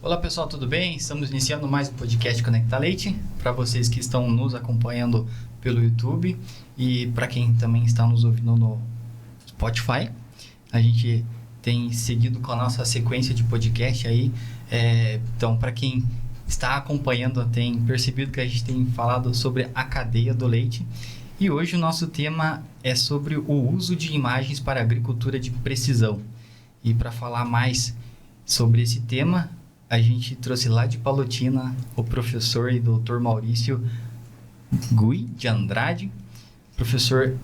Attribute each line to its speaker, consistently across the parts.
Speaker 1: Olá pessoal, tudo bem? Estamos iniciando mais um podcast Conecta Leite. Para vocês que estão nos acompanhando pelo YouTube e para quem também está nos ouvindo no Spotify, a gente tem seguido com a nossa sequência de podcast aí. Então, para quem está acompanhando, tem percebido que a gente tem falado sobre a cadeia do leite. E hoje o nosso tema é sobre o uso de imagens para agricultura de precisão. E para falar mais sobre esse tema, a gente trouxe lá de Palotina o professor e doutor Maurício Gui de Andrade, professor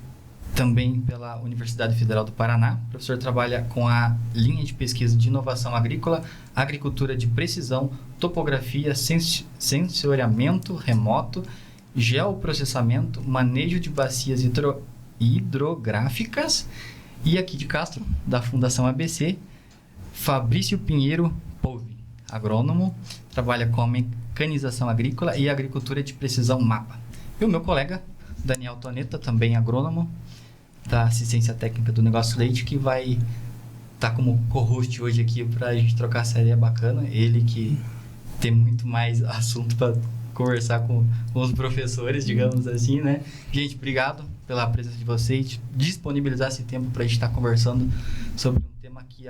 Speaker 1: também pela Universidade Federal do Paraná. O professor trabalha com a linha de pesquisa de inovação agrícola, agricultura de precisão, topografia, sensoriamento remoto, geoprocessamento, manejo de bacias hidrográficas. E aqui de Castro, da Fundação ABC, Fabrício Pinheiro Polvi, agrônomo, trabalha com a mecanização agrícola e agricultura de precisão MAPA. E o meu colega, Daniel Toneta, também agrônomo, da assistência técnica do Negócio Leite, que vai estar como co-host hoje aqui para a gente trocar essa ideia bacana. Ele que tem muito mais assunto para conversar com os professores, digamos assim, né? Gente, obrigado pela presença de vocês, disponibilizar esse tempo para a gente estar conversando sobre um tema que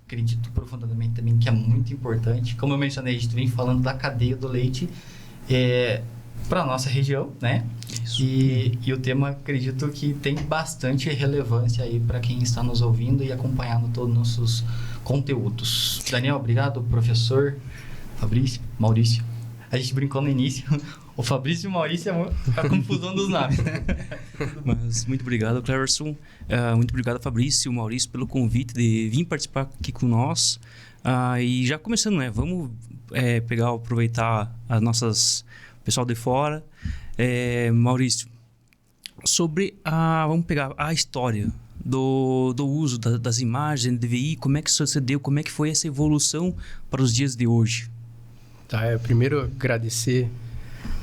Speaker 1: acredito profundamente também que é muito importante. Como eu mencionei, a gente vem falando da cadeia do leite para a nossa região, né? Isso. E o tema, acredito que tem bastante relevância aí para quem está nos ouvindo e acompanhando todos os nossos conteúdos. Daniel, obrigado. Professor Fabrício, Maurício. A gente brincou no início. O Fabrício e o Maurício é a confusão dos nomes.
Speaker 2: Mas muito obrigado, Cleverson. Muito obrigado, Fabrício e Maurício, pelo convite de vir participar aqui com nós. E já começando, né? Vamos aproveitar as nossas... pessoal de fora. Maurício, vamos pegar a história do uso das imagens, DVI, como é que sucedeu, como é que foi essa evolução para os dias de hoje?
Speaker 3: Primeiro agradecer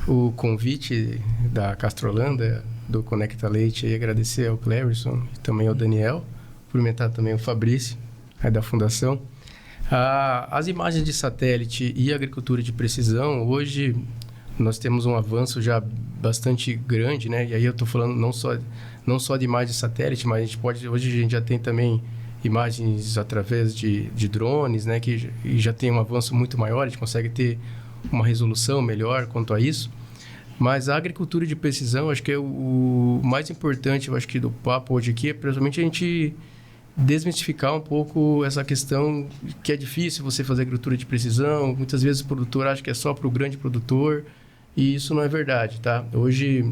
Speaker 3: o convite da Castrolanda, do Conecta Leite, e agradecer ao Cleverson e também ao Daniel, cumprimentar também o Fabrício, da Fundação. As imagens de satélite e agricultura de precisão, hoje nós temos um avanço já bastante grande, né? E aí eu estou falando não só de imagens de satélite, mas hoje a gente já tem também imagens através de drones, né? Que já tem um avanço muito maior, a gente consegue ter uma resolução melhor quanto a isso. Mas a agricultura de precisão, acho que é o mais importante, eu acho que do papo hoje aqui, é principalmente a gente desmistificar um pouco essa questão que é difícil você fazer agricultura de precisão. Muitas vezes o produtor acha que é só para o grande produtor, e isso não é verdade, tá? Hoje,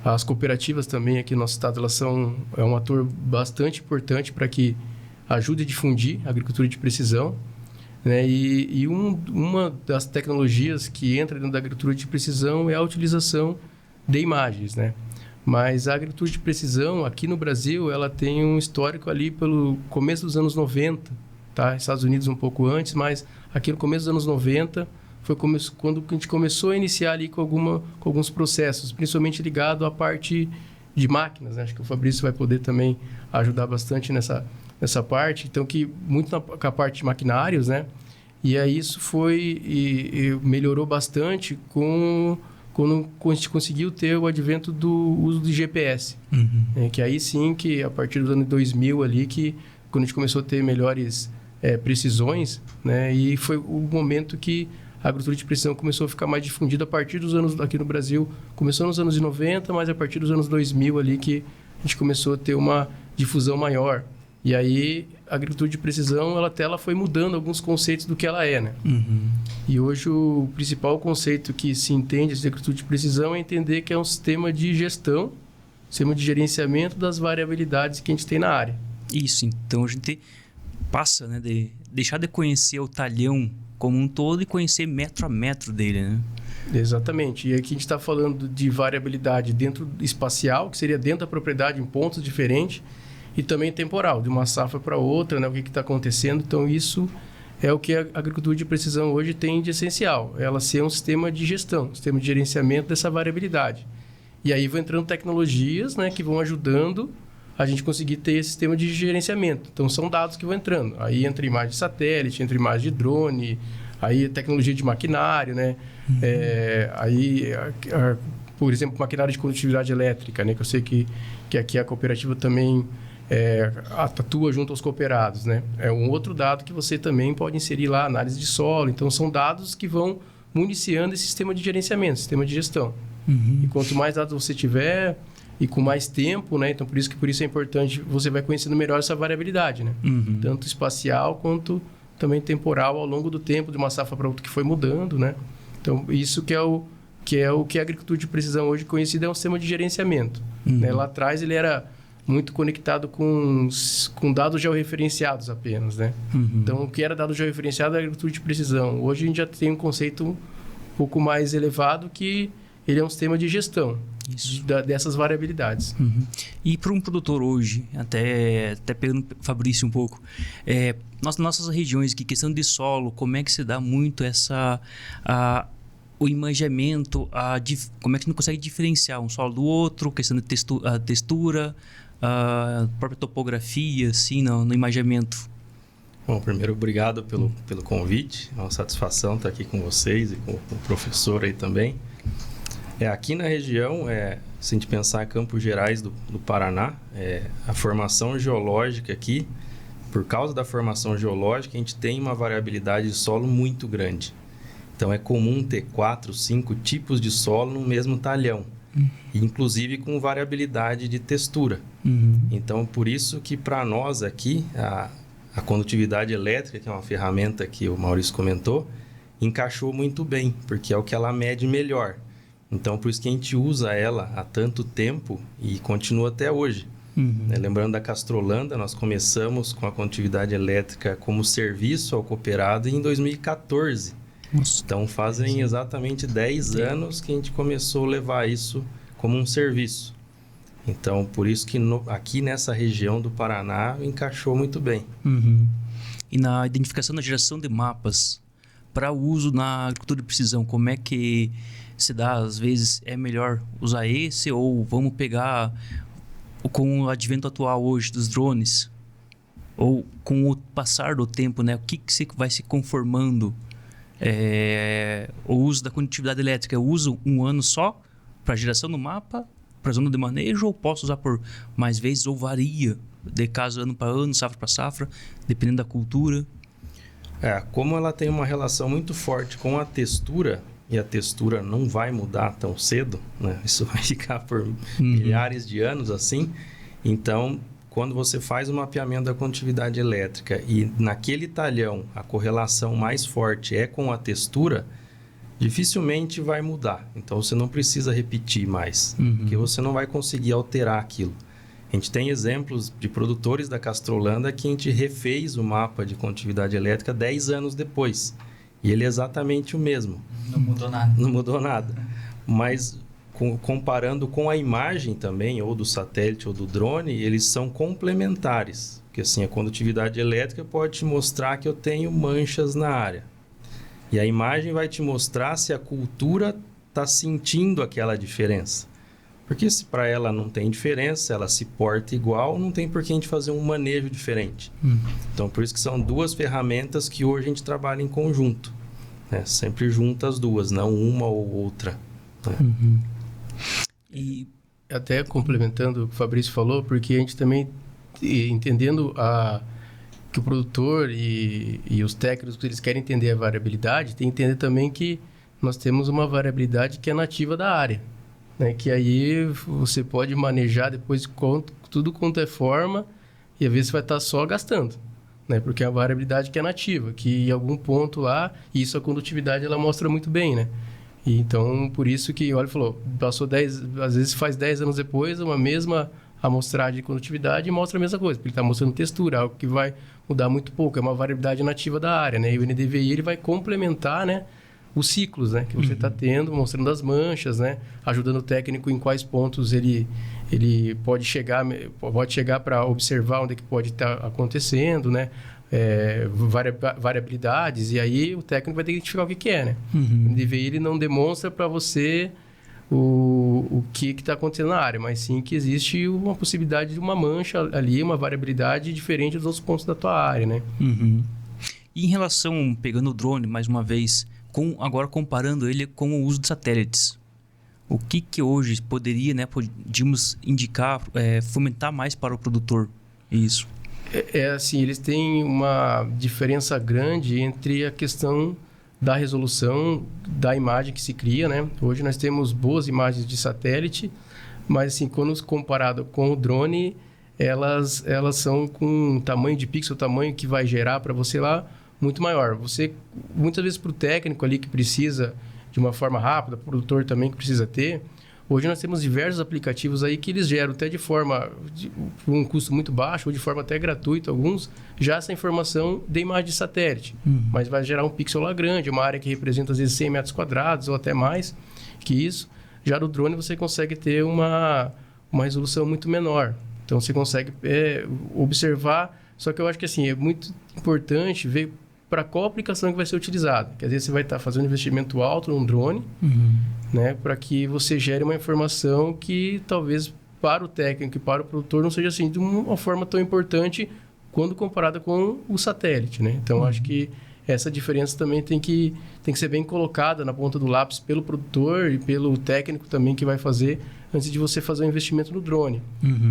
Speaker 3: as cooperativas também aqui no nosso estado, elas são um ator bastante importante para que ajude a difundir a agricultura de precisão, né? E uma das tecnologias que entra dentro da agricultura de precisão é a utilização de imagens, né? Mas a agricultura de precisão, aqui no Brasil, ela tem um histórico ali pelo começo dos anos 90, tá? Estados Unidos um pouco antes, mas aqui no começo dos anos 90 foi quando a gente começou a iniciar ali com alguns processos, principalmente ligado à parte de máquinas, né? Acho que o Fabrício vai poder também ajudar bastante nessa parte. Então, muito com a parte de maquinários, né? E aí isso e melhorou bastante quando a gente conseguiu ter o advento do uso de GPS. Uhum. Que aí sim, que a partir do ano 2000 ali, quando a gente começou a ter melhores precisões, né? E foi o momento que a agricultura de precisão começou a ficar mais difundida a partir dos anos, aqui no Brasil, começou nos anos 90, mas a partir dos anos 2000 ali que a gente começou a ter uma difusão maior. E aí a agricultura de precisão, ela foi mudando alguns conceitos do que ela é, né? Uhum. E hoje o principal conceito que se entende de agricultura de precisão é entender que é um sistema de gestão, sistema de gerenciamento das variabilidades que a gente tem na área.
Speaker 2: Isso, então a gente passa, né, de deixar de conhecer o talhão como um todo e conhecer metro a metro dele, né?
Speaker 3: Exatamente. E aqui a gente está falando de variabilidade dentro espacial, que seria dentro da propriedade em pontos diferentes, e também temporal, de uma safra para outra, né? O que está acontecendo. Então, isso é o que a agricultura de precisão hoje tem de essencial. Ela ser um sistema de gestão, um sistema de gerenciamento dessa variabilidade. E aí vão entrando tecnologias, né, que vão ajudando a gente conseguir ter esse sistema de gerenciamento. Então, são dados que vão entrando. Aí entra imagem de satélite, entra imagem de drone, Aí tecnologia de maquinário, né? Por exemplo, maquinário de condutividade elétrica, né? Que eu sei que aqui a cooperativa também atua junto aos cooperados, né? É um outro dado que você também pode inserir lá, análise de solo. Então, são dados que vão municiando esse sistema de gerenciamento, sistema de gestão. E quanto mais dados você tiver e com mais tempo, né? Então, por isso é importante, você vai conhecendo melhor essa variabilidade, né? Tanto espacial quanto também temporal ao longo do tempo, de uma safra para outra que foi mudando, né? Então, isso que é o que a agricultura de precisão hoje conhecida é um sistema de gerenciamento. Né? Lá atrás ele era muito conectado com dados georreferenciados apenas, né? Então, o que era dado georreferenciado é a agricultura de precisão. Hoje a gente já tem um conceito um pouco mais elevado que ele é um sistema de gestão dessas variabilidades.
Speaker 2: E para um produtor hoje, até pegando o Fabrício um pouco, nossas regiões aqui, questão de solo, como é que se dá muito o imaginamento, como é que a gente consegue diferenciar um solo do outro, questão de textura, a própria topografia, assim, no imaginamento?
Speaker 4: Bom, primeiro, obrigado pelo convite. É uma satisfação estar aqui com vocês e com o professor aí também. Aqui na região, se a gente pensar em Campos Gerais do Paraná, a formação geológica aqui, por causa da formação geológica, a gente tem uma variabilidade de solo muito grande. Então, é comum ter 4, 5 tipos de solo no mesmo talhão, inclusive com variabilidade de textura. Então, por isso que para nós aqui, a condutividade elétrica, que é uma ferramenta que o Maurício comentou, encaixou muito bem, porque é o que ela mede melhor. Então, por isso que a gente usa ela há tanto tempo e continua até hoje. Lembrando da Castrolanda, nós começamos com a condutividade elétrica como serviço ao cooperado em 2014. Nossa. Então, fazem exatamente 10 anos que a gente começou a levar isso como um serviço. Então, por isso que aqui nessa região do Paraná encaixou muito bem.
Speaker 2: E na identificação da geração de mapas para o uso na agricultura de precisão, como é que se dá? Às vezes é melhor usar esse ou vamos pegar com o advento atual hoje dos drones? Ou com o passar do tempo, né? O que vai se conformando? O uso da condutividade elétrica, eu uso um ano só para geração do mapa, para zona de manejo, ou posso usar por mais vezes, ou varia de caso ano para ano, safra para safra, dependendo da cultura?
Speaker 4: Como ela tem uma relação muito forte com a textura, e a textura não vai mudar tão cedo, né? Isso vai ficar por milhares de anos assim. Então, quando você faz o mapeamento da condutividade elétrica e naquele talhão a correlação mais forte é com a textura, dificilmente vai mudar. Então, você não precisa repetir mais, porque você não vai conseguir alterar aquilo. A gente tem exemplos de produtores da Castrolanda que a gente refez o mapa de condutividade elétrica 10 anos depois. E ele é exatamente o mesmo.
Speaker 1: Não mudou nada.
Speaker 4: Não mudou nada. Mas comparando com a imagem também, ou do satélite ou do drone, eles são complementares. Porque assim, a condutividade elétrica pode te mostrar que eu tenho manchas na área. E a imagem vai te mostrar se a cultura está sentindo aquela diferença. Porque se para ela não tem diferença, ela se porta igual, não tem por que a gente fazer um manejo diferente. Então, por isso que são duas ferramentas que hoje a gente trabalha em conjunto. Né? Sempre junto as duas, não uma ou outra. Né?
Speaker 3: E até complementando o que o Fabrício falou, porque a gente também, entendendo que o produtor e os técnicos, eles querem entender a variabilidade, tem que entender também que nós temos uma variabilidade que é nativa da área. Né, que aí você pode manejar depois tudo quanto é forma e às vezes você vai estar só gastando, né, porque é a variabilidade que é nativa, que em algum ponto lá, isso a condutividade ela mostra muito bem, né? E então, por isso que, olha, falou, passou 10, às vezes faz 10 anos depois, uma mesma amostragem de condutividade e mostra a mesma coisa, porque ele está mostrando textura, algo que vai mudar muito pouco, é uma variabilidade nativa da área, né? E o NDVI ele vai complementar, né, os ciclos, né, que você está tendo, mostrando as manchas, né, ajudando o técnico em quais pontos ele pode chegar para observar onde é que pode estar acontecendo, né, variabilidades, e aí o técnico vai ter que identificar o que é, né. O NDVI ele não demonstra para você o que está acontecendo na área, mas sim que existe uma possibilidade de uma mancha ali, uma variabilidade diferente dos outros pontos da tua área, né.
Speaker 2: E em relação, pegando o drone mais uma vez, agora comparando ele com o uso de satélites, o que hoje poderia, né, podíamos indicar, fomentar mais para o produtor? Isso.
Speaker 3: Assim, eles têm uma diferença grande entre a questão da resolução da imagem que se cria, né? Hoje nós temos boas imagens de satélite, mas assim, quando comparado com o drone, elas são com um tamanho de pixel, tamanho que vai gerar para você lá, muito maior. Você, muitas vezes para o técnico ali que precisa de uma forma rápida, o produtor também que precisa ter, hoje nós temos diversos aplicativos aí que eles geram até de forma, por um custo muito baixo, ou de forma até gratuita, alguns, já essa informação de imagem de satélite. Mas vai gerar um pixel lá grande, uma área que representa às vezes 100 metros quadrados ou até mais que isso. Já no drone você consegue ter uma resolução muito menor. Então você consegue observar, só que eu acho que assim, é muito importante ver para qual aplicação que vai ser utilizada. Porque às vezes você vai estar fazendo um investimento alto num drone, né, para que você gere uma informação que talvez para o técnico e para o produtor não seja assim de uma forma tão importante quando comparada com o satélite, né? Então acho que essa diferença também tem que ser bem colocada na ponta do lápis pelo produtor e pelo técnico também que vai fazer antes de você fazer um investimento no drone.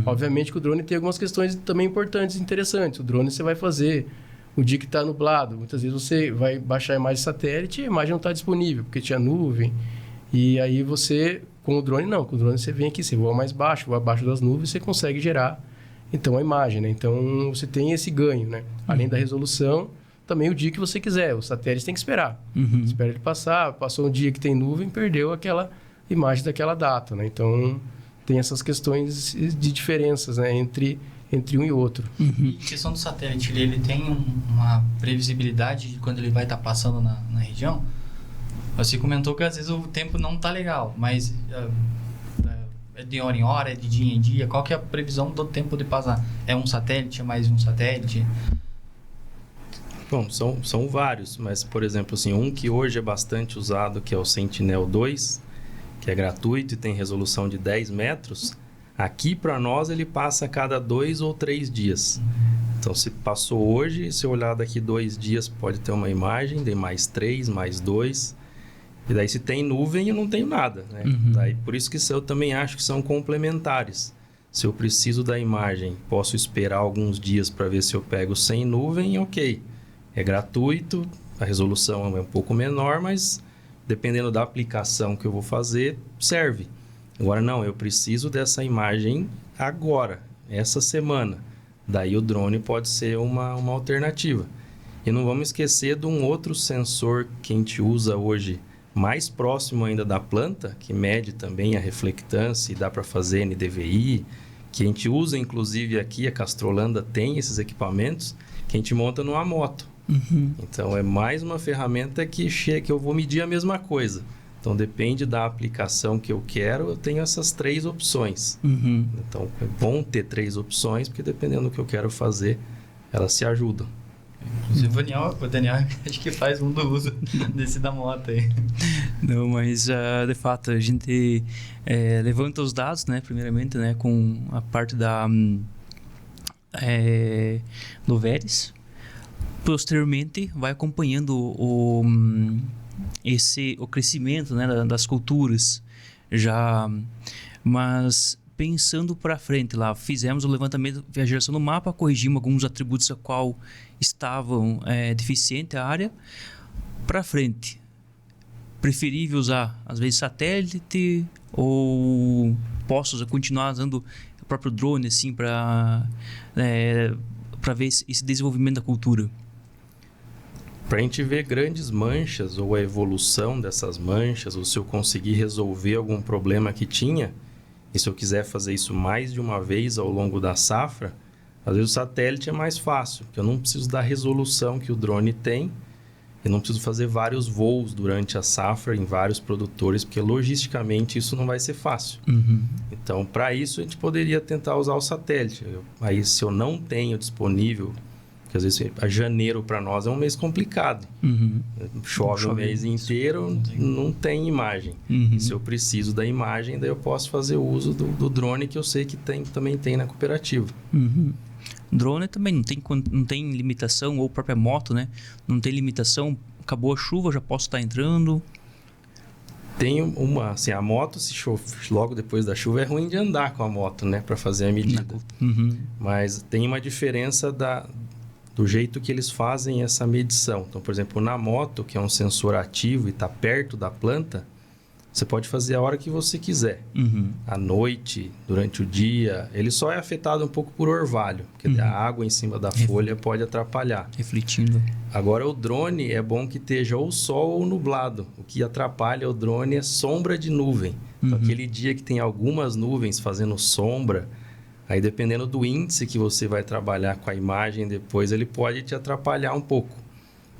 Speaker 3: Obviamente que o drone tem algumas questões também importantes e interessantes. O drone você vai fazer o dia que está nublado. Muitas vezes você vai baixar a imagem de satélite e a imagem não está disponível, porque tinha nuvem. E aí você, com o drone não. Com o drone você vem aqui, você voa mais baixo, voa abaixo das nuvens, você consegue gerar, então, a imagem, né? Então, você tem esse ganho, né? Além da resolução, também o dia que você quiser. O satélite tem que esperar. Espera ele passar, passou um dia que tem nuvem, perdeu aquela imagem daquela data, né? Então, tem essas questões de diferenças, né? Entre um e outro.
Speaker 1: E a questão do satélite, ele tem uma previsibilidade de quando ele vai estar passando na região? Você comentou que às vezes o tempo não está legal, mas é de hora em hora, é de dia em dia? Qual que é a previsão do tempo de passar? É um satélite, é mais um satélite?
Speaker 4: Bom, são vários, mas, por exemplo, assim, um que hoje é bastante usado, que é o Sentinel-2, que é gratuito e tem resolução de 10 metros, aqui para nós ele passa a cada 2 ou 3 dias. Então, se passou hoje, se eu olhar daqui 2 dias, pode ter uma imagem, de mais 3, mais 2. E daí, se tem nuvem, eu não tenho nada, né? Daí, por isso que eu também acho que são complementares. Se eu preciso da imagem, posso esperar alguns dias para ver se eu pego sem nuvem, ok. É gratuito, a resolução é um pouco menor, mas dependendo da aplicação que eu vou fazer, serve. Agora não, eu preciso dessa imagem agora, essa semana. Daí o drone pode ser uma alternativa. E não vamos esquecer de um outro sensor que a gente usa hoje, mais próximo ainda da planta, que mede também a reflectância e dá para fazer NDVI, que a gente usa inclusive aqui, a Castrolanda tem esses equipamentos, que a gente monta numa moto. Então é mais uma ferramenta que eu vou medir a mesma coisa. Então depende da aplicação que eu quero, eu tenho essas 3 opções. Então é bom ter 3 opções, porque dependendo do que eu quero fazer, elas se ajudam.
Speaker 1: Inclusive o Daniel acho que faz um do uso desse da moto aí.
Speaker 2: Não, mas de fato a gente levanta os dados, né, primeiramente, né, com a parte do Veris. Posteriormente vai acompanhando o crescimento, né, das culturas já, mas pensando para frente lá, fizemos o levantamento, a geração do mapa, corrigimos alguns atributos a qual estavam deficiente a área. Para frente, preferível usar às vezes satélite ou posso continuar usando o próprio drone assim para ver esse desenvolvimento da cultura?
Speaker 4: Para a gente ver grandes manchas ou a evolução dessas manchas, ou se eu conseguir resolver algum problema que tinha, e se eu quiser fazer isso mais de uma vez ao longo da safra, às vezes o satélite é mais fácil, porque eu não preciso da resolução que o drone tem, eu não preciso fazer vários voos durante a safra em vários produtores, porque logisticamente isso não vai ser fácil. Então, para isso, a gente poderia tentar usar o satélite. Aí, se eu não tenho disponível, porque às vezes janeiro para nós é um mês complicado. Chove o mês inteiro, não tem imagem. E se eu preciso da imagem, daí eu posso fazer uso do drone que eu sei que também tem na cooperativa.
Speaker 2: Drone também não tem limitação, ou a própria moto, né? Não tem limitação, acabou a chuva, já posso estar entrando.
Speaker 4: Tem assim, a moto, se chove logo depois da chuva, é ruim de andar com a moto, né? Para fazer a medida. Mas tem uma diferença do jeito que eles fazem essa medição. Então, por exemplo, na moto, que é um sensor ativo e está perto da planta, você pode fazer a hora que você quiser. À noite, durante o dia. Ele só é afetado um pouco por orvalho, porque a água em cima da folha pode atrapalhar.
Speaker 2: Refletindo.
Speaker 4: Agora, o drone é bom que esteja ou sol ou nublado. O que atrapalha o drone é sombra de nuvem. Então, aquele dia que tem algumas nuvens fazendo sombra, aí dependendo do índice que você vai trabalhar com a imagem depois, ele pode te atrapalhar um pouco.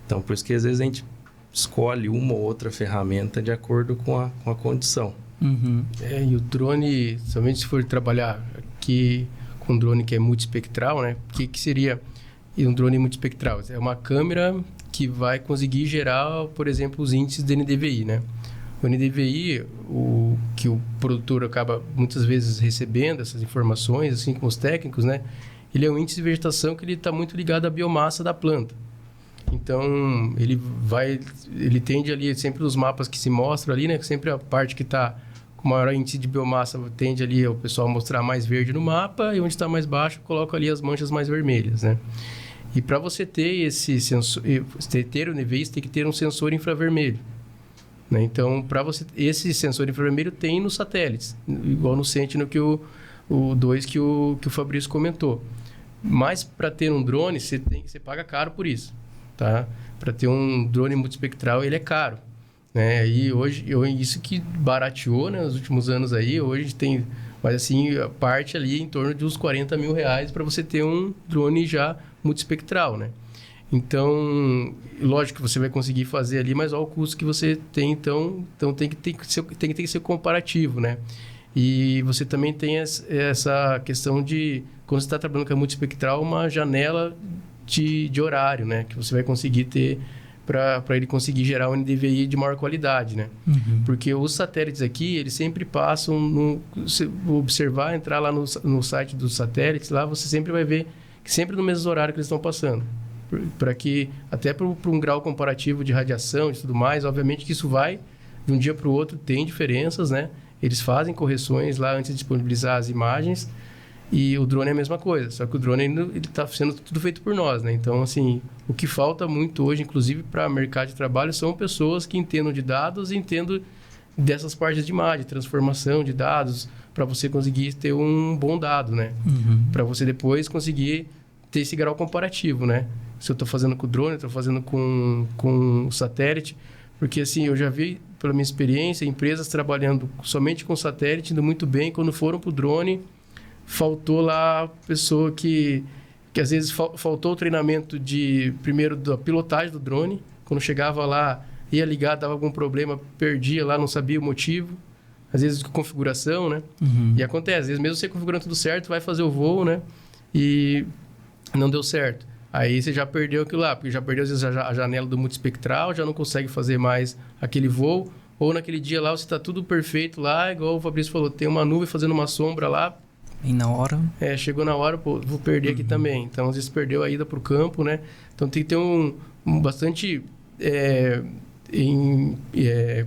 Speaker 4: Então, por isso que às vezes a gente escolhe uma ou outra ferramenta de acordo com a condição.
Speaker 3: E o drone, somente se for trabalhar aqui com um drone que é multiespectral, né? O que seria um drone multiespectral? É uma câmera que vai conseguir gerar, por exemplo, os índices de NDVI, né? O NDVI, que o produtor acaba muitas vezes recebendo essas informações, assim como os técnicos, né? Ele é um índice de vegetação que ele está muito ligado à biomassa da planta. Então, ele tende ali, sempre os mapas que se mostram ali, né? Sempre a parte que está com maior índice de biomassa tende ali o pessoal mostrar mais verde no mapa, e onde está mais baixo, coloca ali as manchas mais vermelhas, né? E para você ter esse sensor, ter o NVI, você tem que ter um sensor infravermelho, né? Então, esse sensor infravermelho tem nos satélites, igual no Sentinel que o 2 que o Fabrício comentou. Mas para ter um drone, você paga caro por isso. Tá? Para ter um drone multiespectral, ele é caro, né? E hoje, isso que barateou, né, nos últimos anos aí, hoje tem, mas assim, a parte ali em torno de uns 40 mil reais para você ter um drone já multiespectral, né? Então, lógico que você vai conseguir fazer ali, mas olha o custo que você tem, então tem que ter que ser comparativo, né? E você também tem essa questão de, quando você está trabalhando com a multiespectral, uma janela de horário, né? Que você vai conseguir ter para ele conseguir gerar um NDVI de maior qualidade, né? Porque os satélites aqui, eles sempre passam, se observar, entrar lá no site dos satélites, lá você sempre vai ver que sempre no mesmo horário que eles estão passando. Para que, até para um grau comparativo de radiação e tudo mais, obviamente que isso vai, de um dia para o outro, tem diferenças, né? Eles fazem correções lá antes de disponibilizar as imagens. E o drone é a mesma coisa, só que o drone ele está sendo tudo feito por nós, né? Então, assim, o que falta muito hoje, inclusive para o mercado de trabalho, são pessoas que entendam de dados e entendam dessas partes de imagem, transformação de dados, para você conseguir ter um bom dado, né? Para você depois conseguir ter esse grau comparativo, né? Se eu estou fazendo com o drone, estou fazendo com o satélite, porque assim, eu já vi, pela minha experiência, empresas trabalhando somente com satélite, indo muito bem, quando foram para o drone, faltou lá a pessoa que às vezes faltou o treinamento primeiro da pilotagem do drone. Quando chegava lá, ia ligar, dava algum problema, perdia lá, não sabia o motivo. Às vezes de configuração, né? E acontece, às vezes mesmo você configurando tudo certo, vai fazer o voo, né? E não deu certo. Aí você já perdeu aquilo lá, porque já perdeu às vezes a janela do multiespectral, já não consegue fazer mais aquele voo. Ou naquele dia lá, você está tudo perfeito lá, igual o Fabrício falou, tem uma nuvem fazendo uma sombra lá.
Speaker 2: E na hora?
Speaker 3: Chegou na hora, pô, vou perder aqui também. Então, às vezes, perdeu a ida para o campo, né? Então, tem que ter bastante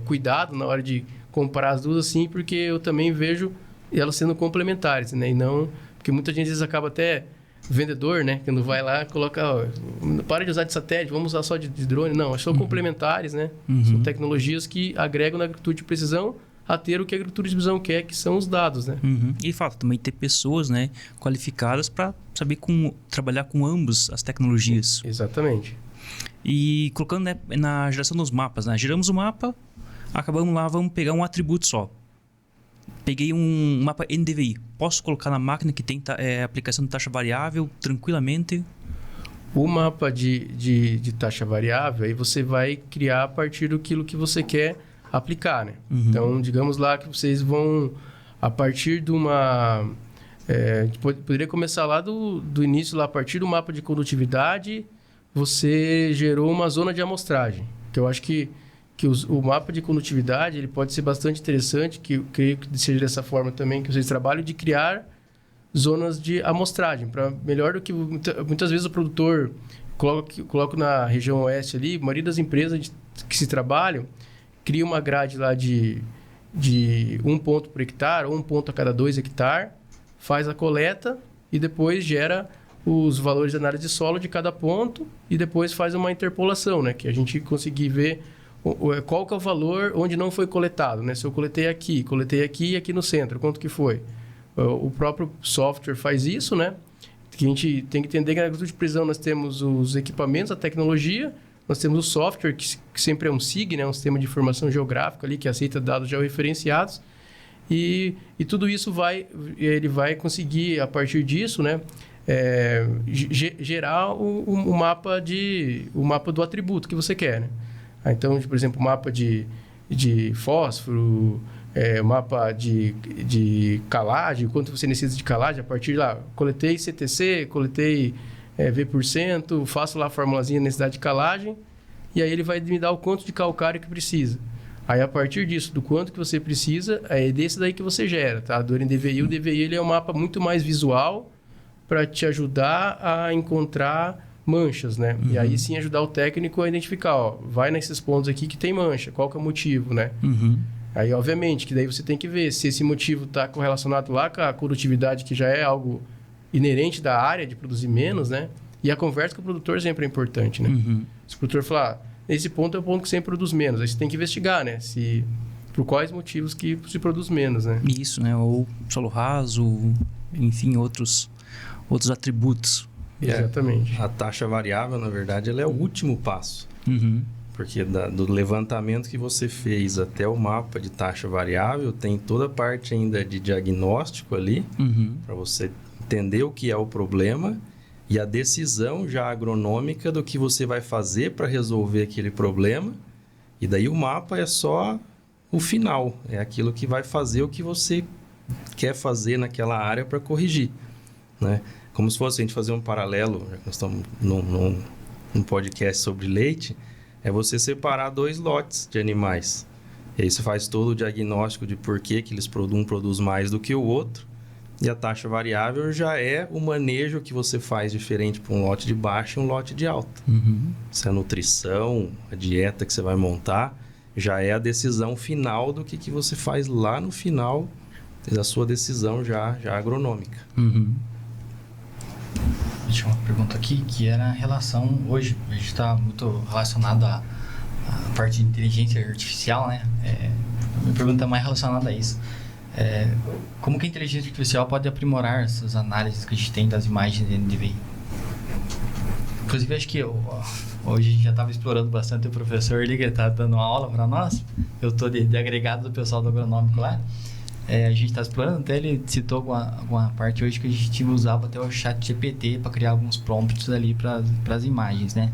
Speaker 3: cuidado na hora de comparar as duas, assim, porque eu também vejo elas sendo complementares, né? E não... Porque muita gente, às vezes, acaba até... Vendedor, né? Quando vai lá, coloca... para de usar de satélite, vamos usar só de drone. Não, são complementares, né? São tecnologias que agregam na agricultura de precisão a ter o que a agricultura de precisão quer, que são os dados, né?
Speaker 2: E falta também ter pessoas, né, qualificadas para saber como trabalhar com ambas as tecnologias.
Speaker 3: Exatamente.
Speaker 2: E colocando, né, na geração dos mapas, né? Geramos o mapa, acabamos lá, vamos pegar um atributo só. Peguei um mapa NDVI. Posso colocar na máquina que tem aplicação de taxa variável tranquilamente?
Speaker 3: O mapa de taxa variável, aí você vai criar a partir daquilo que você quer aplicar, né? Então, digamos lá que vocês vão, a partir de uma... poderia começar lá do início, lá a partir do mapa de condutividade, você gerou uma zona de amostragem. Que eu acho que o mapa de condutividade ele pode ser bastante interessante, que eu creio que seja dessa forma também que vocês trabalham, de criar zonas de amostragem, para melhor do que muitas vezes o produtor coloca na região oeste ali, a maioria das empresas que se trabalham cria uma grade lá de 1 ponto por hectare ou 1 ponto a cada 2 hectares, faz a coleta e depois gera os valores de análise de solo de cada ponto e depois faz uma interpolação, né? Que a gente conseguir ver qual que é o valor onde não foi coletado, né? Se eu coletei aqui e aqui no centro, quanto que foi? O próprio software faz isso, né? Que a gente tem que entender que na agricultura de precisão nós temos os equipamentos, a tecnologia, nós temos o software, que sempre é um SIG, né? Um sistema de informação geográfica ali, que aceita dados georreferenciados. E tudo isso ele vai conseguir, a partir disso, né? Gerar o mapa do atributo que você quer, né? Então, por exemplo, o mapa de fósforo, mapa de calagem, quanto você necessita de calagem, a partir de lá, coletei CTC, coletei V%, faço lá a formulazinha de necessidade de calagem, e aí ele vai me dar o quanto de calcário que precisa. Aí, a partir disso, do quanto que você precisa, é desse daí que você gera, tá? Do NDVI, o DVI ele é um mapa muito mais visual para te ajudar a encontrar manchas, né? E aí sim ajudar o técnico a identificar, ó, vai nesses pontos aqui que tem mancha, qual que é o motivo, né? Aí, obviamente, que daí você tem que ver se esse motivo está correlacionado lá com a produtividade, que já é algo inerente da área de produzir menos, né? E a conversa com o produtor sempre é importante, né? Se o produtor falar, esse ponto é o ponto que sempre produz menos, aí você tem que investigar, né? Por quais motivos que se produz menos, né?
Speaker 2: Isso, né? Ou solo raso, enfim, outros atributos.
Speaker 3: Exatamente.
Speaker 4: A taxa variável, na verdade, ela é o último passo. Porque do levantamento que você fez até o mapa de taxa variável, tem toda a parte ainda de diagnóstico ali, para você entender o que é o problema e a decisão já agronômica do que você vai fazer para resolver aquele problema. E daí o mapa é só o final, é aquilo que vai fazer o que você quer fazer naquela área para corrigir, né? Como se fosse a gente fazer um paralelo, já que nós estamos num podcast sobre leite, é você separar 2 lotes de animais. E aí você faz todo o diagnóstico de por que um produz mais do que o outro. E a taxa variável já é o manejo que você faz diferente para um lote de baixa e um lote de alta. Se a nutrição, a dieta que você vai montar, já é a decisão final do que você faz lá no final da sua decisão já agronômica.
Speaker 1: Tinha uma pergunta aqui que era a relação, hoje a gente está muito relacionado à parte de inteligência artificial, né? Minha pergunta é mais relacionada a isso. Como que a inteligência artificial pode aprimorar essas análises que a gente tem das imagens de NDVI? Inclusive, acho que hoje a gente já estava explorando bastante o professor ali, que ele está dando aula para nós. Eu estou de agregado do pessoal do agronômico lá. A gente está explorando, até ele citou alguma parte hoje que a gente usava até o chat GPT para criar alguns prompts ali para as imagens, né?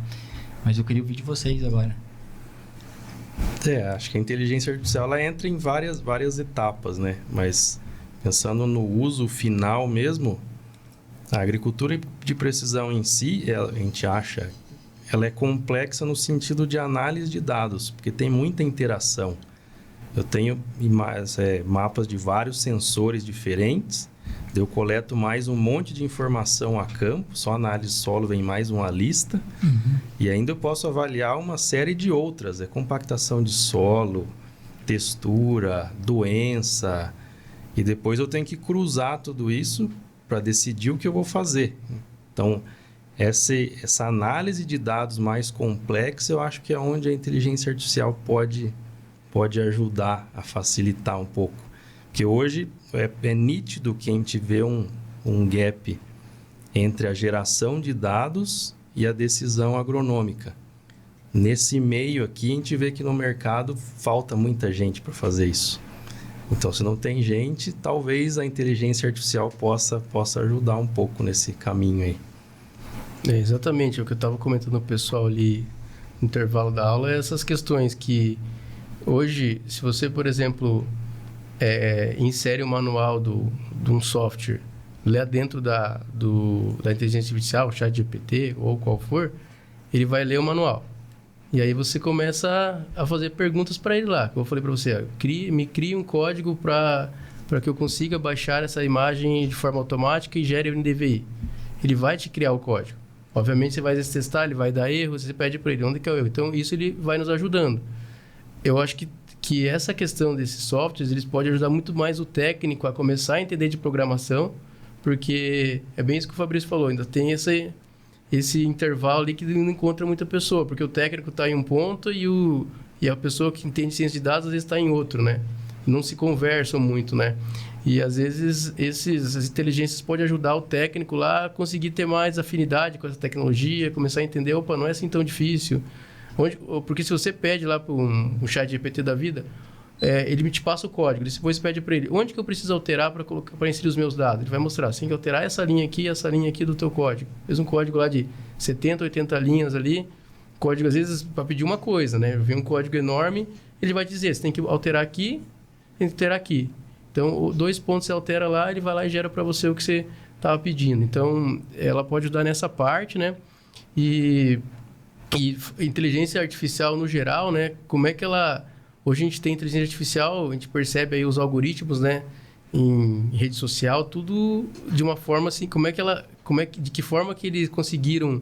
Speaker 1: Mas eu queria ouvir de vocês agora.
Speaker 4: Acho que a inteligência artificial ela entra em várias etapas, né? Mas pensando no uso final mesmo, a agricultura de precisão em si, a gente acha, ela é complexa no sentido de análise de dados, porque tem muita interação. Eu tenho mapas de vários sensores diferentes, eu coleto mais um monte de informação a campo, só análise de solo vem mais uma lista, e ainda eu posso avaliar uma série de outras, compactação de solo, textura, doença, e depois eu tenho que cruzar tudo isso para decidir o que eu vou fazer. Então, essa análise de dados mais complexa, eu acho que é onde a inteligência artificial pode ajudar a facilitar um pouco. Porque hoje é nítido que a gente vê um gap entre a geração de dados e a decisão agronômica. Nesse meio aqui, a gente vê que no mercado falta muita gente para fazer isso. Então, se não tem gente, talvez a inteligência artificial possa ajudar um pouco nesse caminho aí.
Speaker 3: Exatamente, o que eu estava comentando com o pessoal ali no intervalo da aula é essas questões que hoje, se você, por exemplo, insere o manual de um software lá dentro da inteligência artificial, chat GPT ou qual for, ele vai ler o manual. E aí você começa a fazer perguntas para ele lá. Como eu falei para você, me cria um código para para que eu consiga baixar essa imagem de forma automática e gere um DVI. Ele vai te criar o código. Obviamente, você vai testar, ele vai dar erro, você pede para ele onde que é o erro. Então, isso ele vai nos ajudando. Eu acho que essa questão desses softwares, eles podem ajudar muito mais o técnico a começar a entender de programação, porque é bem isso que o Fabrício falou, ainda tem esse intervalo ali que não encontra muita pessoa, porque o técnico está em um ponto e a pessoa que entende ciência de dados às vezes está em outro, né? Não se conversam muito, né? E às vezes essas inteligências podem ajudar o técnico lá a conseguir ter mais afinidade com essa tecnologia, começar a entender, opa, não é assim tão difícil. Porque se você pede lá para um chat GPT da vida, ele te passa o código, depois pede para ele, onde que eu preciso alterar para inserir os meus dados? Ele vai mostrar, você tem que alterar essa linha aqui do teu código. Fez um código lá de 70, 80 linhas ali, código às vezes para pedir uma coisa, né? Vem um código enorme, ele vai dizer, você tem que alterar aqui, tem que alterar aqui. Então, 2 pontos você altera lá, ele vai lá e gera para você o que você estava pedindo. Então, ela pode ajudar nessa parte, né? E inteligência artificial no geral, né? Como é que ela... Hoje a gente tem inteligência artificial, a gente percebe aí os algoritmos, né? Em rede social, tudo de uma forma assim, de que forma que eles conseguiram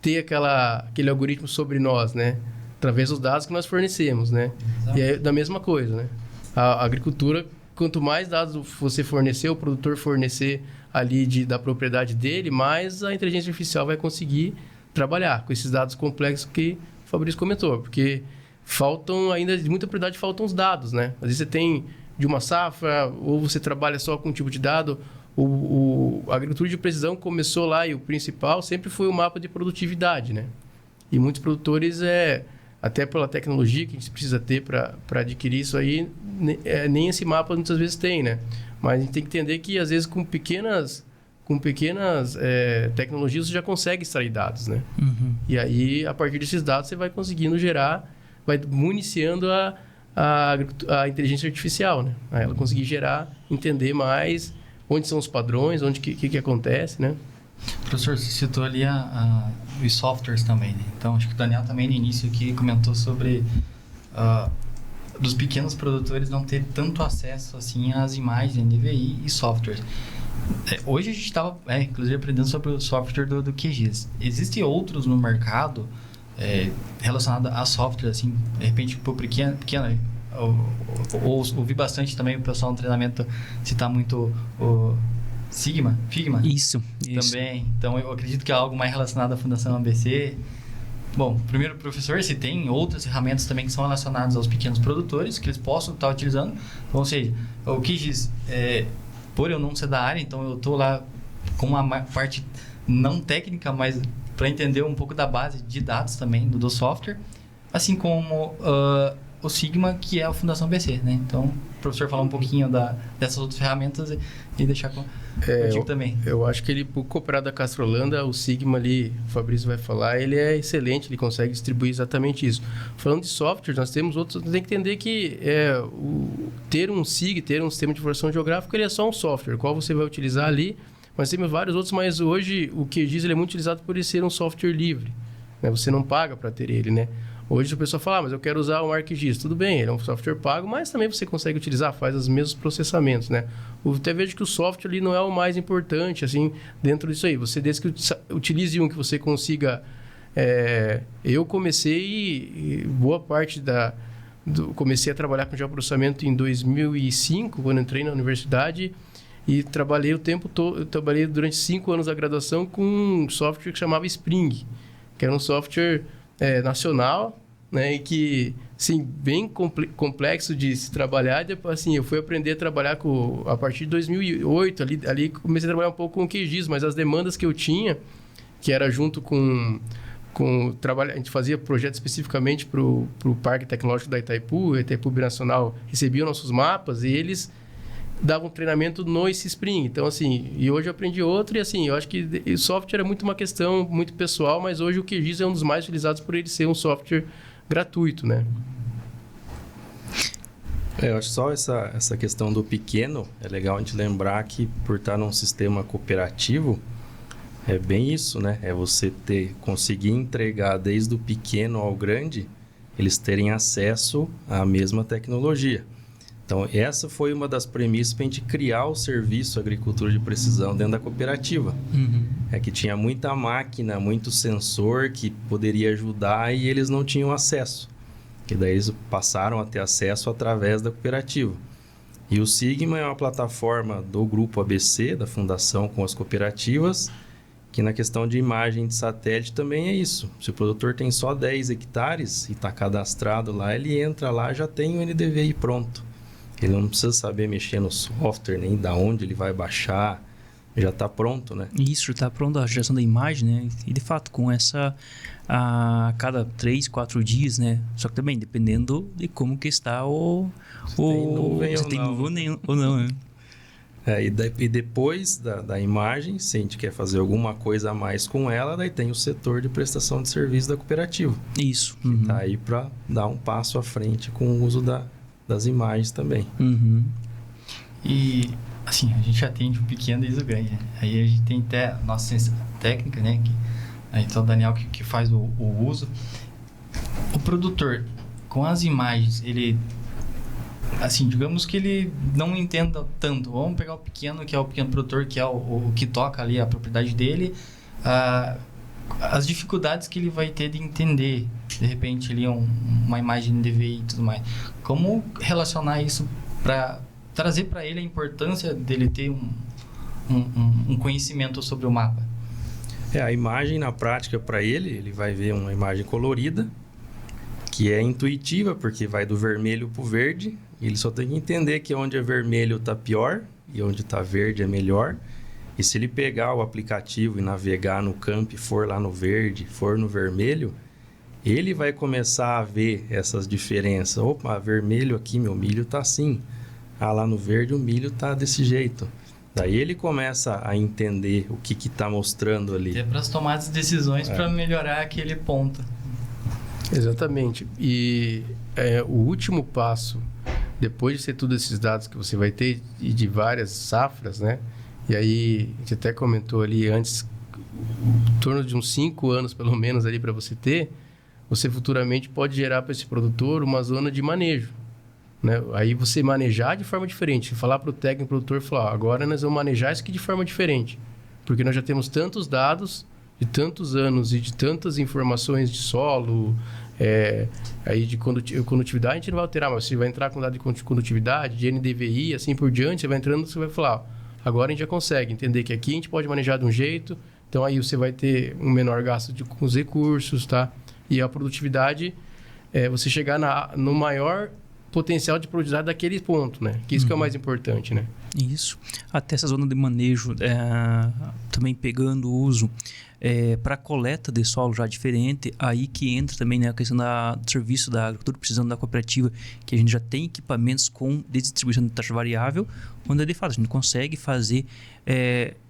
Speaker 3: ter aquele algoritmo sobre nós, né? Através dos dados que nós fornecemos, né? Exato. E é da mesma coisa, né? A agricultura, quanto mais dados você fornecer, o produtor fornecer ali da propriedade dele, mais a inteligência artificial vai conseguir trabalhar com esses dados complexos que o Fabrício comentou, porque faltam ainda, de muita propriedade, faltam os dados, né? Às vezes você tem de uma safra, ou você trabalha só com um tipo de dado. A agricultura de precisão começou lá, e o principal sempre foi o mapa de produtividade, né? E muitos produtores, até pela tecnologia que a gente precisa ter para adquirir isso aí, nem esse mapa muitas vezes tem, né? Mas a gente tem que entender que, às vezes, com pequenas tecnologias, você já consegue extrair dados, né?
Speaker 2: Uhum.
Speaker 3: E aí, a partir desses dados, você vai conseguindo vai municiando a inteligência artificial, né? Aí ela conseguir entender mais onde são os padrões, onde que acontece, né?
Speaker 1: Professor, você citou ali os softwares também, né? Então, acho que o Daniel também no início aqui comentou sobre dos pequenos produtores não ter tanto acesso assim às imagens, NDVI e softwares. Hoje a gente estava, inclusive, aprendendo sobre o software do QGIS. Existem outros no mercado relacionados a software, assim, de repente, por pequeno. Ouvi bastante também o pessoal no treinamento citar muito o Figma.
Speaker 2: Isso.
Speaker 1: Também. Então, eu acredito que é algo mais relacionado à Fundação ABC. Bom, primeiro, professor, se tem outras ferramentas também que são relacionadas aos pequenos produtores, que eles possam estar utilizando. Então, ou seja, o QGIS, por eu não ser da área, então eu estou lá com uma parte não técnica, mas para entender um pouco da base de dados também do software, assim como o Sigma, que é a Fundação BC, né? Então, o professor falar um pouquinho dessas outras ferramentas e deixar contigo também.
Speaker 3: Eu acho que o cooperado da Castrolanda, o Sigma ali, o Fabrício vai falar, ele é excelente, ele consegue distribuir exatamente isso. Falando de software, nós temos outros, tem que entender que ter um SIG, ter um sistema de informação geográfica, ele é só um software, qual você vai utilizar ali, mas temos vários outros, mas hoje o QGIS ele é muito utilizado por ele ser um software livre, né? Você não paga para ter ele, né? Hoje o pessoal fala, mas eu quero usar o ArcGIS. Tudo bem, ele é um software pago, mas também você consegue utilizar, faz os mesmos processamentos, né? Eu até vejo que o software ali não é o mais importante, assim, dentro disso aí. Você, desde que utilize um que você consiga... eu comecei, boa parte comecei a trabalhar com geoprocessamento em 2005, quando entrei na universidade, e trabalhei o tempo todo, eu trabalhei durante 5 anos da graduação com um software que chamava Spring, que era um software... nacional, né, e que, assim, bem complexo de se trabalhar. E depois, assim, eu fui aprender a trabalhar a partir de 2008, ali comecei a trabalhar um pouco com o QGIS, mas as demandas que eu tinha, que era junto com trabalho, a gente fazia projeto especificamente para o Parque Tecnológico da Itaipu, a Itaipu Binacional recebia nossos mapas e eles davam treinamento no Spring. Então, assim, e hoje eu aprendi outro, e assim, eu acho que o software é muito uma questão muito pessoal, mas hoje o QGIS é um dos mais utilizados por ele ser um software gratuito, né?
Speaker 4: Eu acho só essa questão do pequeno, é legal a gente lembrar que por estar num sistema cooperativo, é bem isso, né? É você conseguir entregar desde o pequeno ao grande, eles terem acesso à mesma tecnologia. Então, essa foi uma das premissas para a gente criar o serviço Agricultura de Precisão dentro da cooperativa. É que tinha muita máquina, muito sensor que poderia ajudar e eles não tinham acesso. E daí eles passaram a ter acesso através da cooperativa. E o Sigma é uma plataforma do Grupo ABC, da Fundação com as cooperativas, que na questão de imagem de satélite também é isso. Se o produtor tem só 10 hectares e está cadastrado lá, ele entra lá, já tem o NDVI pronto. Ele não precisa saber mexer no software, nem da onde ele vai baixar, já está pronto, né?
Speaker 2: Isso, está pronto a geração da imagem, né? E de fato, com essa a cada 3, 4 dias, né? Só que também, dependendo de como que está
Speaker 4: se tem nuvem
Speaker 2: ou não, né?
Speaker 4: E depois da imagem, se a gente quer fazer alguma coisa a mais com ela, daí tem o setor de prestação de serviço da cooperativa.
Speaker 2: Isso.
Speaker 4: Que está aí para dar um passo à frente com o uso das imagens também.
Speaker 1: E, assim, a gente atende o pequeno desde o grande, né? Aí a gente tem até a nossa ciência técnica, né? Então, o Daniel que faz o uso. O produtor, com as imagens, ele... Assim, digamos que ele não entenda tanto. Vamos pegar o pequeno, que é o pequeno produtor, que é o que toca ali a propriedade dele. As dificuldades que ele vai ter de entender, de repente, ali uma imagem de DVI e tudo mais. Como relacionar isso para trazer para ele a importância dele ter um conhecimento sobre o mapa?
Speaker 4: A imagem na prática para ele vai ver uma imagem colorida, que é intuitiva, porque vai do vermelho para o verde. Ele só tem que entender que onde é vermelho está pior e onde está verde é melhor. E se ele pegar o aplicativo e navegar no campo e for lá no verde, for no vermelho, ele vai começar a ver essas diferenças. Opa, vermelho aqui, meu milho está assim. Lá no verde o milho está desse jeito. Daí ele começa a entender o que está mostrando ali.
Speaker 1: É para as tomadas de decisões para melhorar aquele ponto.
Speaker 3: Exatamente. E o último passo, depois de ter todos esses dados que você vai ter e de várias safras, né? E aí, a gente até comentou ali antes, em torno de uns 5 anos, pelo menos, ali para você ter, você futuramente pode gerar para esse produtor uma zona de manejo, né? Aí você manejar de forma diferente. Falar para o técnico, produtor, falar, agora nós vamos manejar isso aqui de forma diferente. Porque nós já temos tantos dados de tantos anos e de tantas informações de solo, aí de condutividade, a gente não vai alterar, mas você vai entrar com dado de condutividade, de NDVI, assim por diante, você vai entrando, você vai falar, agora a gente já consegue entender que aqui a gente pode manejar de um jeito, então aí você vai ter um menor gasto com os recursos, tá? E a produtividade, você chegar no maior potencial de produtividade daquele ponto, né? Que isso que é o mais importante, né?
Speaker 2: Isso. Até essa zona de manejo, também pegando o uso para coleta de solo já diferente, aí que entra também, né, a questão do serviço da agricultura, precisando da cooperativa, que a gente já tem equipamentos com distribuição de taxa variável, onde de fato a gente consegue fazer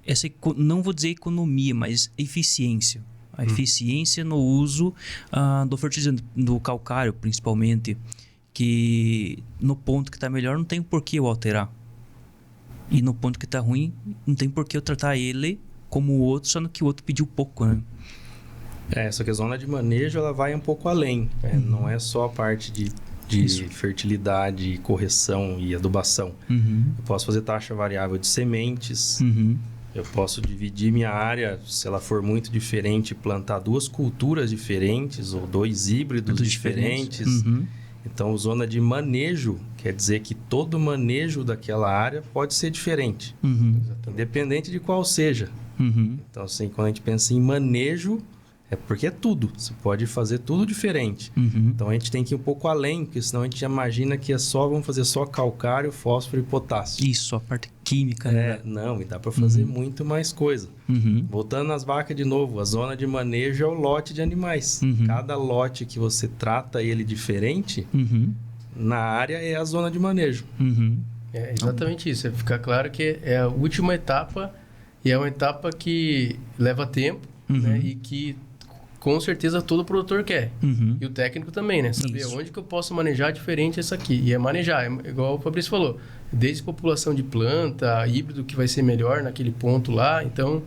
Speaker 2: essa, não vou dizer economia, mas eficiência. A eficiência no uso do fertilizante, do calcário principalmente, que no ponto que está melhor não tem por que eu alterar. E no ponto que está ruim, não tem por que eu tratar ele como o outro, só que o outro pediu pouco, né?
Speaker 4: Só que a zona de manejo ela vai um pouco além. Não é só a parte de fertilidade, correção e adubação. Eu posso fazer taxa variável de sementes. Eu posso dividir minha área, se ela for muito diferente, plantar 2 culturas diferentes ou 2 híbridos diferentes. Então, zona de manejo quer dizer que todo manejo daquela área pode ser diferente, independente de qual seja. Então, assim, quando a gente pensa em manejo, é porque é tudo. Você pode fazer tudo diferente. Então, a gente tem que ir um pouco além, porque senão a gente imagina que vamos fazer só calcário, fósforo e potássio.
Speaker 2: Isso, a parte química, né?
Speaker 4: Não, e dá para fazer muito mais coisa. Voltando nas vacas de novo, a zona de manejo é o lote de animais. Cada lote que você trata ele diferente, na área é a zona de manejo.
Speaker 3: É exatamente isso. Fica claro que é a última etapa e é uma etapa que leva tempo, né? E que com certeza todo produtor quer. E o técnico também, né? Saber onde que eu posso manejar diferente essa aqui. E manejar, igual o Fabrício falou, desde população de planta, híbrido que vai ser melhor naquele ponto lá. Então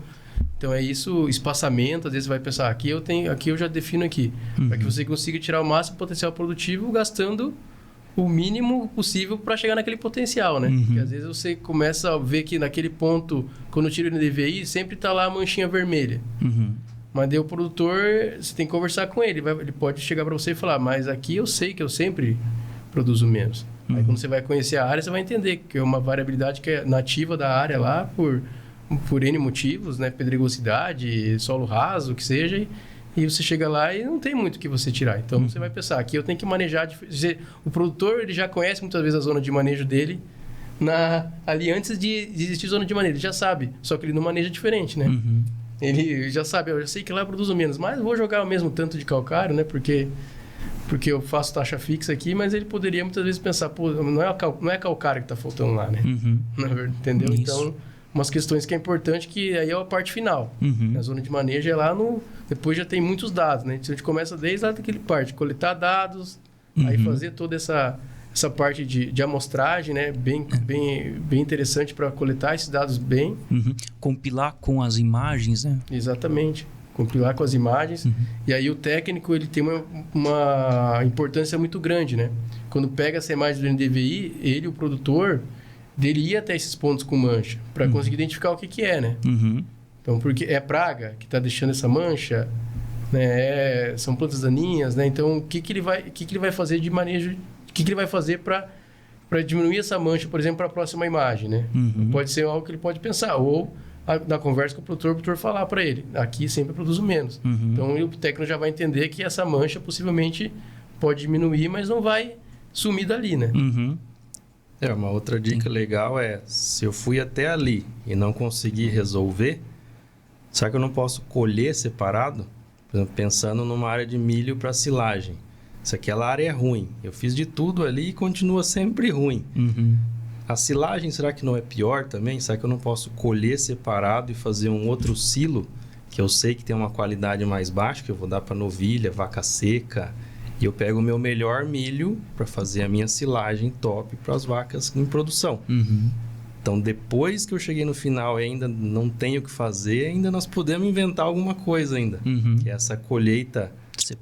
Speaker 3: é isso, espaçamento, às vezes você vai pensar, aqui eu já defino aqui. Para que você consiga tirar o máximo potencial produtivo gastando o mínimo possível para chegar naquele potencial, né? Porque às vezes você começa a ver que naquele ponto, quando tira o NDVI, sempre está lá a manchinha vermelha. Mas daí o produtor, você tem que conversar com ele. Ele pode chegar para você e falar, mas aqui eu sei que eu sempre produzo menos. Aí quando você vai conhecer a área, você vai entender que é uma variabilidade que é nativa da área lá por N motivos, né? Pedregosidade, solo raso, o que seja. E você chega lá e não tem muito o que você tirar. Então você vai pensar, aqui eu tenho que manejar... O produtor, ele já conhece muitas vezes a zona de manejo dele ali antes de existir zona de manejo. Ele já sabe, só que ele não maneja diferente, né? Ele já sabe, eu já sei que lá eu produzo menos, mas vou jogar o mesmo tanto de calcário, né? Porque eu faço taxa fixa aqui, mas ele poderia muitas vezes pensar, pô, não é calcário que está faltando lá, né? Entendeu?
Speaker 2: Isso.
Speaker 3: Então, umas questões que é importante, que aí é a parte final. A zona de manejo é lá depois já tem muitos dados, né? Então a gente começa desde lá daquele parte, coletar dados, aí fazer toda essa parte de amostragem, né? Bem interessante para coletar esses dados bem.
Speaker 2: Compilar com as imagens, né?
Speaker 3: Exatamente. Compilar com as imagens. E aí o técnico, ele tem uma importância muito grande, né? Quando pega essa imagem do NDVI, o produtor, dele ia até esses pontos com mancha, para conseguir identificar o que é, né? Então, porque é praga que está deixando essa mancha, né? São plantas daninhas, né? Então, o que ele vai fazer de manejo? O que ele vai fazer para diminuir essa mancha, por exemplo, para a próxima imagem, né? Pode ser algo que ele pode pensar, ou na conversa com o produtor falar para ele, aqui sempre produzo menos. Então, o técnico já vai entender que essa mancha possivelmente pode diminuir, mas não vai sumir dali, né?
Speaker 4: Uma outra dica legal é, se eu fui até ali e não consegui resolver, será que eu não posso colher separado? Por exemplo, pensando numa área de milho para silagem. Se aquela área é ruim, eu fiz de tudo ali e continua sempre ruim. A silagem, será que não é pior também? Será que eu não posso colher separado e fazer um outro silo, que eu sei que tem uma qualidade mais baixa, que eu vou dar para novilha, vaca seca, e eu pego o meu melhor milho para fazer a minha silagem top para as vacas em produção. Então, depois que eu cheguei no final e ainda não tenho o que fazer, ainda nós podemos inventar alguma coisa ainda. Que é essa colheita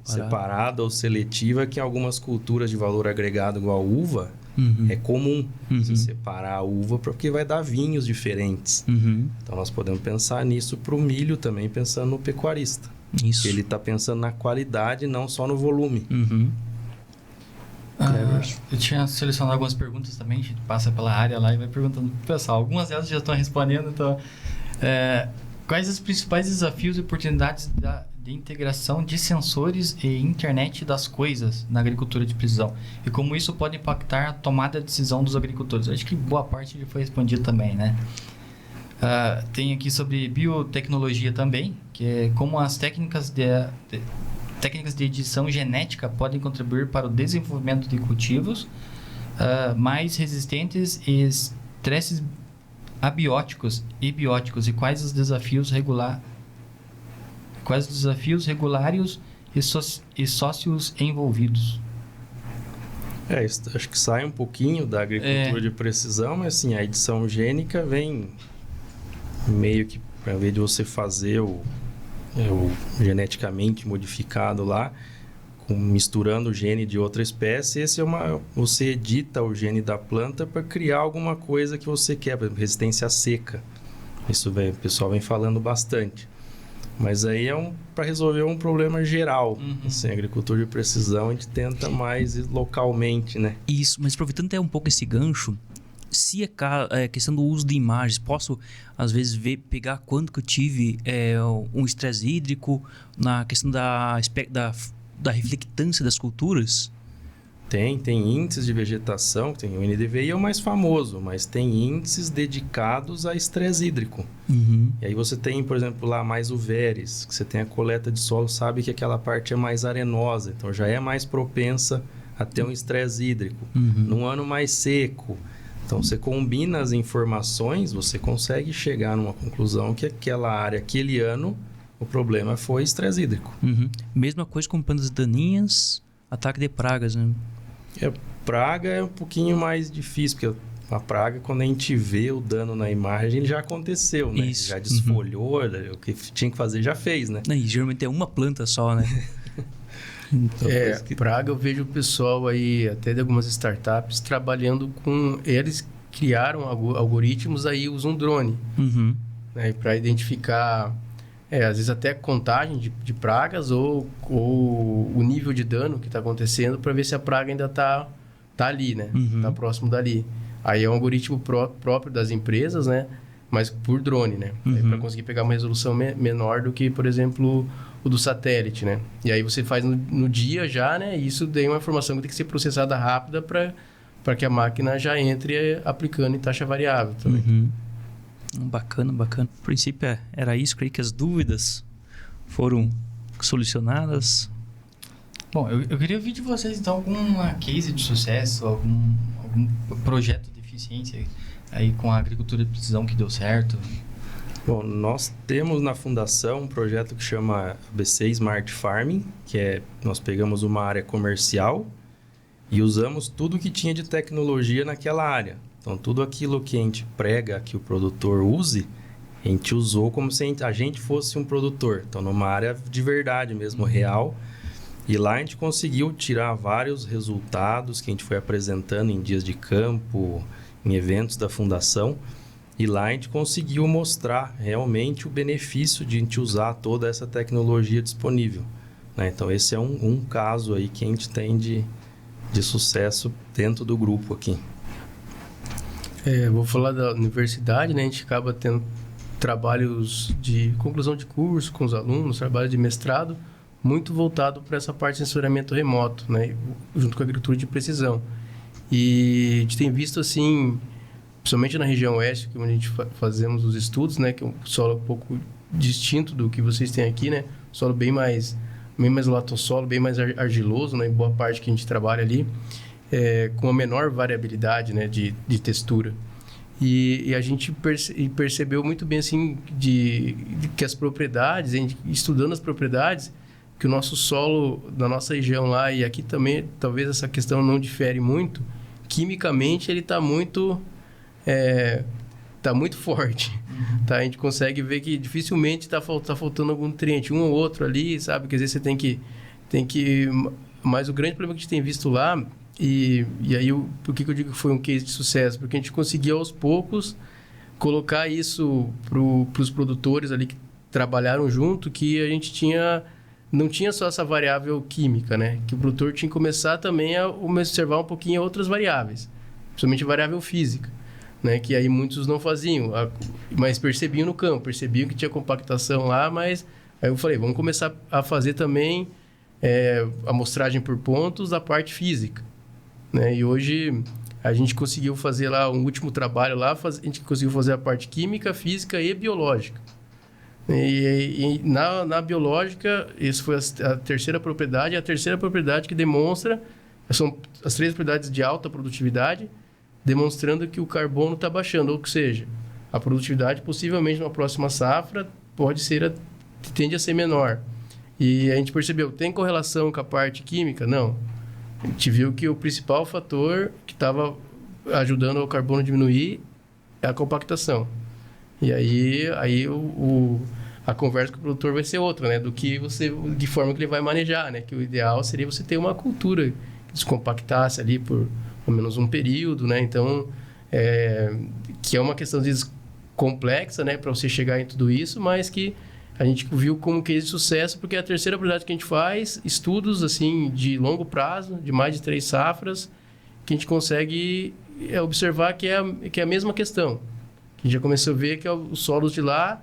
Speaker 4: separada ou seletiva, que em algumas culturas de valor agregado igual a uva, é comum você separar a uva porque vai dar vinhos diferentes. Então, nós podemos pensar nisso para o milho também, pensando no pecuarista.
Speaker 2: Isso.
Speaker 4: Ele está pensando na qualidade, não só no volume.
Speaker 1: Eu tinha selecionado algumas perguntas também, a gente passa pela área lá e vai perguntando pro pessoal. Algumas delas já estão respondendo, então... quais os principais desafios e oportunidades de integração de sensores e internet das coisas na agricultura de precisão? E como isso pode impactar a tomada de decisão dos agricultores? Eu acho que boa parte já foi respondida também, né? Tem aqui sobre biotecnologia também, que é como as técnicas de edição genética podem contribuir para o desenvolvimento de cultivos mais resistentes e estresses abióticos e bióticos, e quais os desafios regulares e sócios envolvidos.
Speaker 4: Acho que sai um pouquinho da agricultura de precisão, mas assim, a edição gênica vem meio que, ao invés de você fazer o geneticamente modificado lá, misturando o gene de outra espécie, você edita o gene da planta para criar alguma coisa que você quer, por exemplo, resistência à seca. Isso o pessoal vem falando bastante. Mas aí para resolver um problema geral. Assim, agricultura de precisão, a gente tenta mais localmente, né?
Speaker 2: Isso, mas aproveitando até um pouco esse gancho, se é questão do uso de imagens, posso às vezes pegar quando que eu tive um estresse hídrico, na questão da reflectância das culturas?
Speaker 4: Tem índices de vegetação, tem o NDVI é o mais famoso, mas tem índices dedicados a estresse hídrico. E aí você tem, por exemplo, lá mais o Veres, que você tem a coleta de solo, sabe que aquela parte é mais arenosa, então já é mais propensa a ter um estresse hídrico. Num ano mais seco, então você combina as informações, você consegue chegar numa conclusão que aquela área, aquele ano, o problema foi estresse hídrico.
Speaker 2: Mesma coisa com plantas daninhas, ataque de pragas, né?
Speaker 4: Praga é um pouquinho mais difícil, porque a praga, quando a gente vê o dano na imagem, ele já aconteceu, né?
Speaker 2: Isso.
Speaker 4: Já desfolhou, o que tinha que fazer já fez, né?
Speaker 2: E geralmente é uma planta só, né? Então,
Speaker 3: praga, eu vejo o pessoal aí, até de algumas startups, trabalhando com... Eles criaram algoritmos, aí usam drone, né, para identificar, às vezes até contagem de pragas ou o nível de dano que está acontecendo, para ver se a praga ainda tá ali, né? Tá próximo dali. Aí é um algoritmo próprio das empresas, né? Mas por drone, né? Para conseguir pegar uma resolução menor do que, por exemplo, o do satélite, né? E aí você faz no dia já, né? E isso daí é uma informação que tem que ser processada rápida para que a máquina já entre aplicando em taxa variável também.
Speaker 2: Bacana. No princípio era isso, creio que as dúvidas foram solucionadas.
Speaker 1: Bom, eu queria ouvir de vocês, então, alguma case de sucesso, algum projeto de eficiência aí com a agricultura de precisão que deu certo.
Speaker 4: Bom, nós temos na fundação um projeto que chama ABC Smart Farming, que nós pegamos uma área comercial e usamos tudo que tinha de tecnologia naquela área. Então, tudo aquilo que a gente prega que o produtor use, a gente usou como se a gente fosse um produtor. Então, numa área de verdade mesmo, real. E lá a gente conseguiu tirar vários resultados que a gente foi apresentando em dias de campo, em eventos da fundação. E lá a gente conseguiu mostrar realmente o benefício de a gente usar toda essa tecnologia disponível, né? Então, esse é um caso aí que a gente tem de sucesso dentro do grupo aqui.
Speaker 3: Vou falar da universidade, né? A gente acaba tendo trabalhos de conclusão de curso com os alunos, trabalho de mestrado, muito voltado para essa parte de sensoriamento remoto, né? Junto com a agricultura de precisão. E a gente tem visto, assim, principalmente na região oeste, que é onde a gente fazemos os estudos, né? Que é um solo um pouco distinto do que vocês têm aqui, né? Solo bem mais latossolo, bem mais argiloso, né? Em boa parte que a gente trabalha ali, com a menor variabilidade, né? de textura. E a gente percebeu muito bem, assim, de que as propriedades, estudando as propriedades, que o nosso solo da nossa região lá e aqui também, talvez essa questão não difere muito, quimicamente ele está muito forte. Tá? A gente consegue ver que dificilmente tá faltando algum nutriente, um ou outro ali, sabe? Que às vezes você tem que... Mas o grande problema que a gente tem visto lá, e aí por que eu digo que foi um case de sucesso? Porque a gente conseguiu aos poucos colocar isso para os produtores ali que trabalharam junto, que a gente não tinha só essa variável química, né? Que o produtor tinha que começar também a observar um pouquinho outras variáveis, principalmente a variável física, né? Que aí muitos não faziam, mas percebiam no campo, percebiam que tinha compactação lá, mas aí eu falei, vamos começar a fazer também amostragem por pontos da parte física, né? E hoje a gente conseguiu fazer lá um último trabalho lá, a gente conseguiu fazer a parte química, física e biológica. E na biológica, isso foi a terceira propriedade. A terceira propriedade que demonstra, são as 3 propriedades de alta produtividade, demonstrando que o carbono está baixando, ou seja, a produtividade possivelmente na próxima safra tende a ser menor. E a gente percebeu, tem correlação com a parte química? Não. A gente viu que o principal fator que estava ajudando o carbono a diminuir é a compactação. E aí a conversa com o produtor vai ser outra, né? De forma que ele vai manejar, né? Que o ideal seria você ter uma cultura que descompactasse ali por pelo menos um período, né? Então, que é uma questão, às vezes, complexa, né? Para você chegar em tudo isso, mas que a gente viu como case de sucesso, porque é a terceira propriedade que a gente faz, estudos, assim, de longo prazo, de mais de 3 safras, que a gente consegue observar que é a mesma questão. A gente já começou a ver que os solos de lá,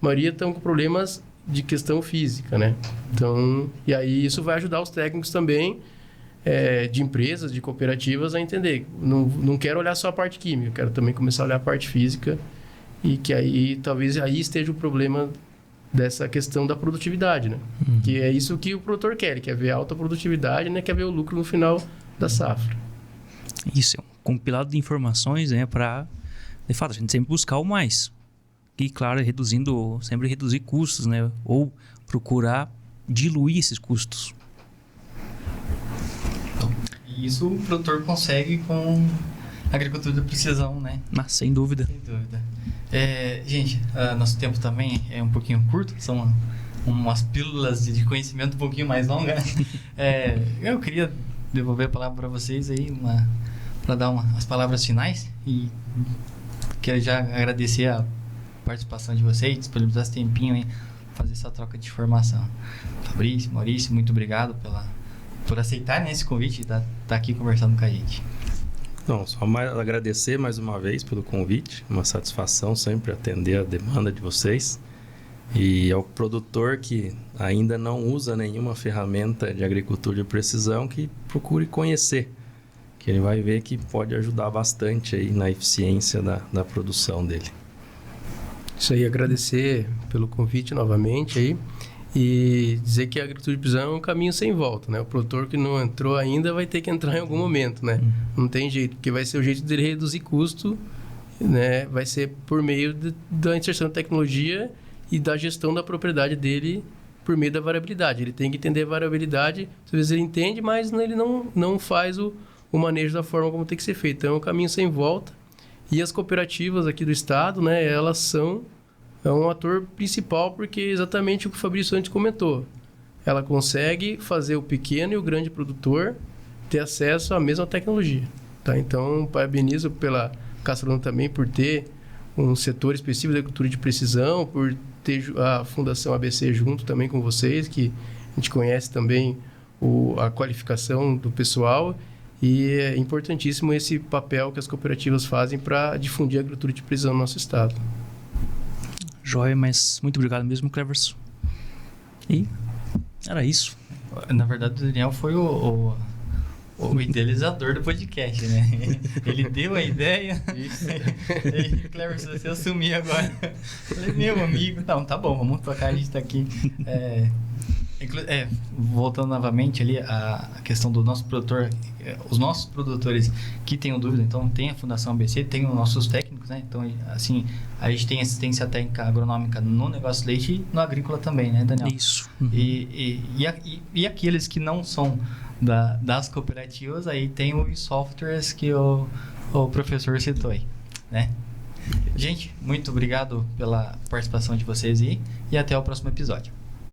Speaker 3: a maioria estão com problemas de questão física, né? Então, e aí isso vai ajudar os técnicos também, de empresas, de cooperativas, a entender. Não quero olhar só a parte química, quero também começar a olhar a parte física, e que aí, talvez, aí esteja o problema dessa questão da produtividade, né? Que é isso que o produtor quer, ele quer ver alta produtividade, né? Quer ver o lucro no final da safra.
Speaker 2: Isso, é um compilado de informações, né? Para, de fato, a gente sempre buscar o mais. E, claro, sempre reduzir custos, né? Ou procurar diluir esses custos.
Speaker 1: E isso o produtor consegue com a agricultura de precisão, né?
Speaker 2: Mas, sem dúvida.
Speaker 1: Sem dúvida. Gente, nosso tempo também é um pouquinho curto, são umas pílulas de conhecimento um pouquinho mais longas, eu queria devolver a palavra para vocês aí, para dar as palavras finais, e quero já agradecer a participação de vocês, disponibilizar esse tempinho aí, fazer essa troca de informação. Fabrício, Maurício, muito obrigado por aceitar esse convite e estar aqui conversando com a gente.
Speaker 4: Não, só agradecer mais uma vez pelo convite, uma satisfação sempre atender a demanda de vocês. E ao produtor que ainda não usa nenhuma ferramenta de agricultura de precisão, que procure conhecer, que ele vai ver que pode ajudar bastante aí na eficiência da produção dele.
Speaker 3: Isso aí, agradecer pelo convite novamente aí e dizer que a agricultura de precisão é um caminho sem volta, né? O produtor que não entrou ainda vai ter que entrar em algum momento, né? Não tem jeito, porque vai ser o jeito dele reduzir custo, né? Vai ser por meio da inserção de tecnologia e da gestão da propriedade dele por meio da variabilidade. Ele tem que entender a variabilidade, às vezes ele entende, mas ele não faz o manejo da forma como tem que ser feito. Então é um caminho sem volta. E as cooperativas aqui do estado, né? Elas são um ator principal, porque é exatamente o que o Fabrício antes comentou. Ela consegue fazer o pequeno e o grande produtor ter acesso à mesma tecnologia. Tá? Então, parabenizo pela Castrolanda também por ter um setor específico da agricultura de precisão, por ter a Fundação ABC junto também com vocês, que a gente conhece também a qualificação do pessoal, e é importantíssimo esse papel que as cooperativas fazem para difundir a agricultura de precisão no nosso estado.
Speaker 2: Joia, mas muito obrigado mesmo, Cleverson. E era isso.
Speaker 1: Na verdade, o Daniel foi o idealizador do podcast, né? Ele deu a ideia. Isso. E Cleverson, você assumir agora. Falei, meu amigo, não, tá bom, vamos tocar, a gente tá aqui. Voltando novamente ali a questão do nosso produtor, os nossos produtores que tenham dúvida, então tem a Fundação ABC, tem os nossos técnicos, né? Então, assim, a gente tem assistência técnica agronômica no negócio de leite e no agrícola também, né, Daniel?
Speaker 2: Isso.
Speaker 1: E aqueles que não são das cooperativas, aí tem os softwares que o professor citou aí, né? Gente, muito obrigado pela participação de vocês e até o próximo episódio.